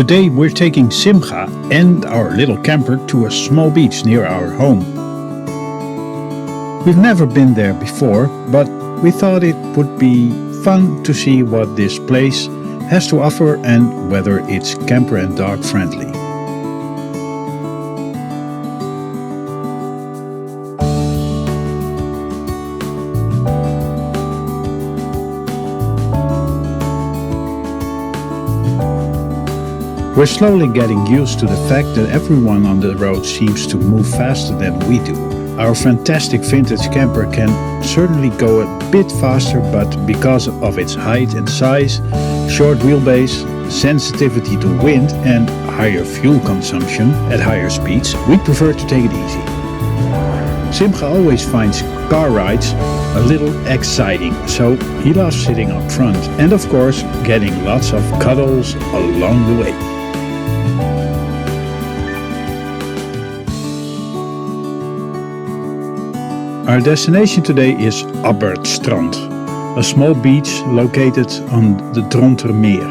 Today we're taking Simcha and our little camper to a small beach near our home. We've never been there before, but we thought it would be fun to see what this place has to offer and whether it's camper and dog friendly. We're slowly getting used to the fact that everyone on the road seems to move faster than we do. Our fantastic vintage camper can certainly go a bit faster, but because of its height and size, short wheelbase, sensitivity to wind and higher fuel consumption at higher speeds, we prefer to take it easy. Simcha always finds car rides a little exciting, so he loves sitting up front and of course getting lots of cuddles along the way. Our destination today is Abbertstrand, a small beach located on the Drontermeer,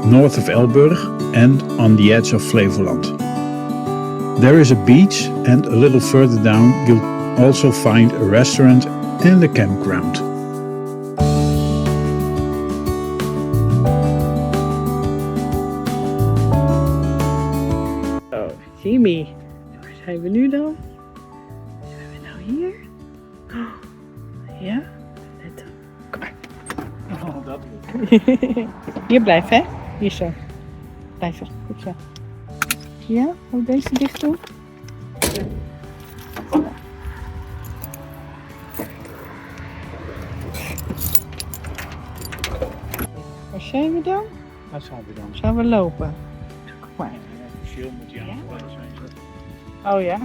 north of Elburg and on the edge of Flevoland. There is a beach, and a little further down you'll also find a restaurant and a campground. Oh, Jimmy, waar zijn we nu dan? Zijn we nou hier? Oh, ja, net. Kom maar. Oh, dat Hier blijven, hè? Hier zo. Blijven, goed zo. Ja, ook deze dicht doen. Waar zijn we dan? Waar zijn we dan? Gaan we lopen? Kom maar. Officieel moet hij aangewezen zijn. Oh ja?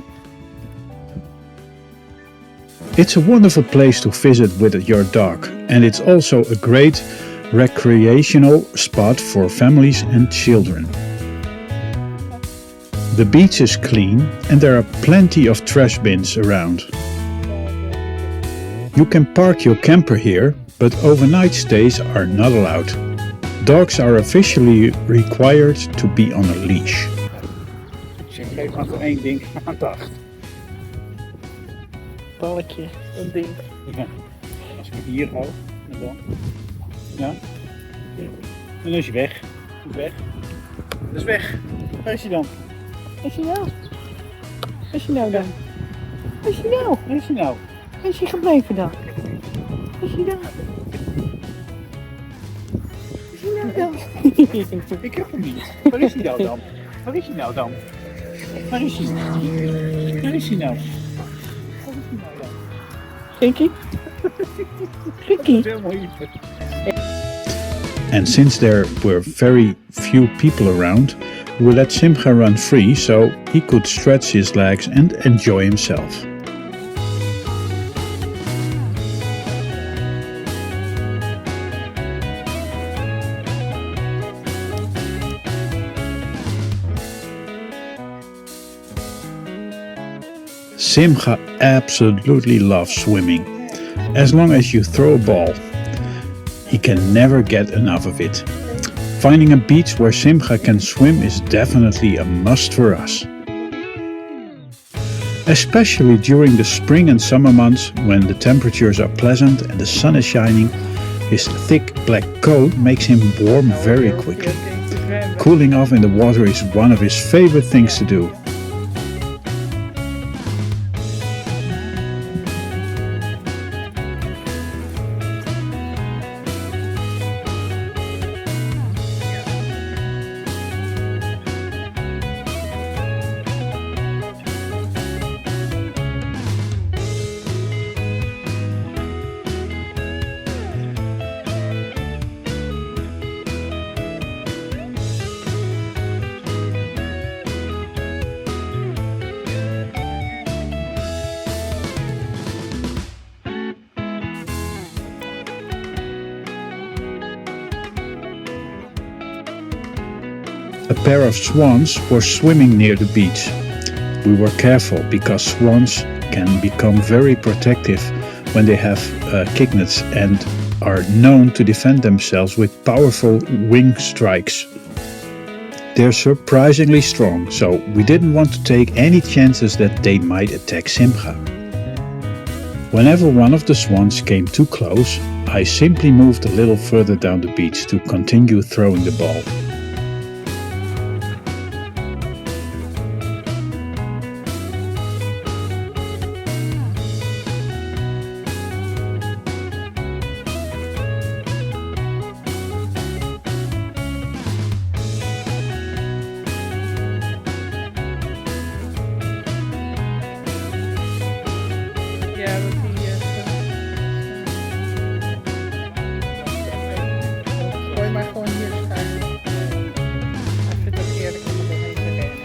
It's a wonderful place to visit with your dog, and it's also a great recreational spot for families and children. The beach is clean and there are plenty of trash bins around. You can park your camper here, but overnight stays are not allowed. Dogs are officially required to be on a leash. Ik geef maar voor één ding aandacht. Balletje, dat ding. Ja. Als ik het hier hou, en dan. Ja. En dan is hij weg. Is weg. Dat is weg. Waar is hij dan? Waar is hij nou? Waar is hij nou dan? Waar is hij nou? Waar is hij nou? Waar is hij gebleven dan? Waar is hij dan? Waar is hij nou dan? Ik heb hem niet. Waar is hij nou dan? Waar is hij nou dan? Waar is hij? Waar is hij nou? Ricky? Ricky? And since there were very few people around, we let Simcha run free so he could stretch his legs and enjoy himself. Simcha absolutely loves swimming. As long as you throw a ball, he can never get enough of it. Finding a beach where Simcha can swim is definitely a must for us. Especially during the spring and summer months when the temperatures are pleasant and the sun is shining, his thick black coat makes him warm very quickly. Cooling off in the water is one of his favorite things to do. A pair of swans were swimming near the beach. We were careful because swans can become very protective when they have cygnets and are known to defend themselves with powerful wing strikes. They're surprisingly strong, so we didn't want to take any chances that they might attack Simcha. Whenever one of the swans came too close, I simply moved a little further down the beach to continue throwing the ball. Ja, dat die... Gooi maar gewoon hier schuin. Ik vind het eerlijk om er doorheen te rennen.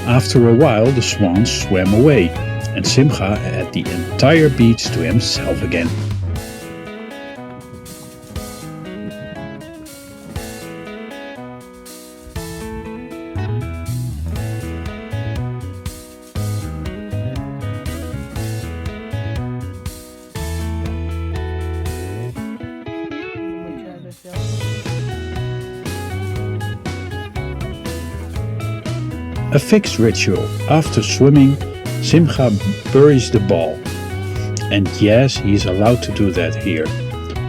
After a while, the swans swam away, and Simcha had the entire beach to himself again. A fixed ritual. After swimming, Simcha buries the ball. And yes, he is allowed to do that here,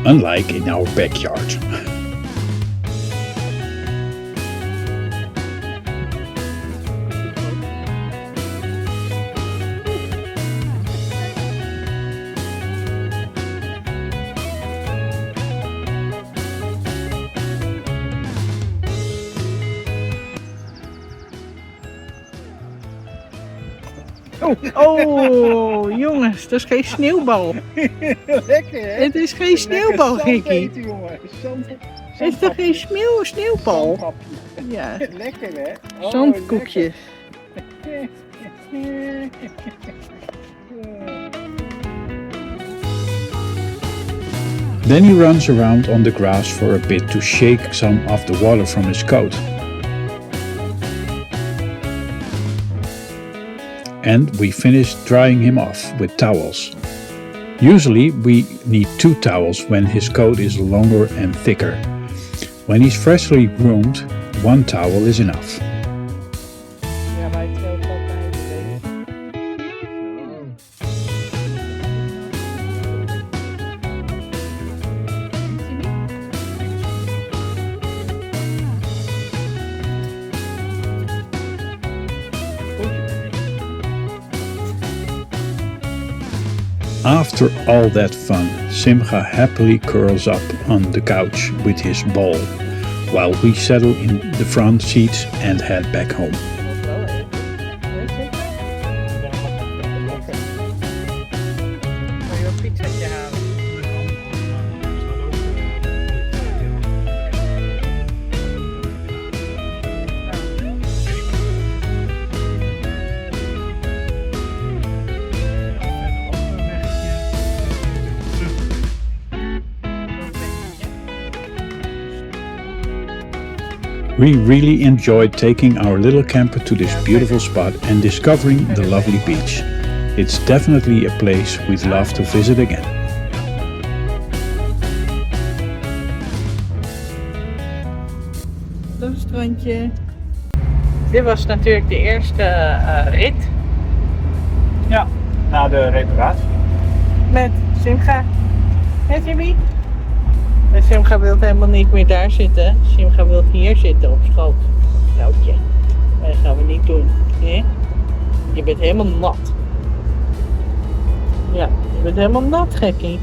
unlike in our backyard. Oh, jongens, dat is geen sneeuwbal. Lekker hè? Het is geen sneeuwbal, Lekker zand Ricky. eten, jongen. Het is toch geen sneeuwbal? Zandhapje. Ja, Lekker hè? Oh, zandkoekjes. lekker. Then he runs around on the grass for a bit to shake some of the water from his coat. And we finished drying him off with towels. Usually we need 2 towels when his coat is longer and thicker. When he's freshly groomed, 1 towel is enough. Ja, maar het geldt altijd. After all that fun, Simcha happily curls up on the couch with his ball, while we settle in the front seats and head back home. Kan je een pizzaatje halen? We really enjoyed taking our little camper to this beautiful spot and discovering the lovely beach. It's definitely a place we'd love to visit again. Dat is het strandje. Dit was natuurlijk de eerste rit Ja, na de reparatie. met Simcha. Hé Jimmy? En Simcha wil helemaal niet meer daar zitten. Simcha wil hier zitten op schoot. Vrouwtje. Maar dat gaan we niet doen. Hè? Je bent helemaal nat. Ja, je bent helemaal nat, gekkie.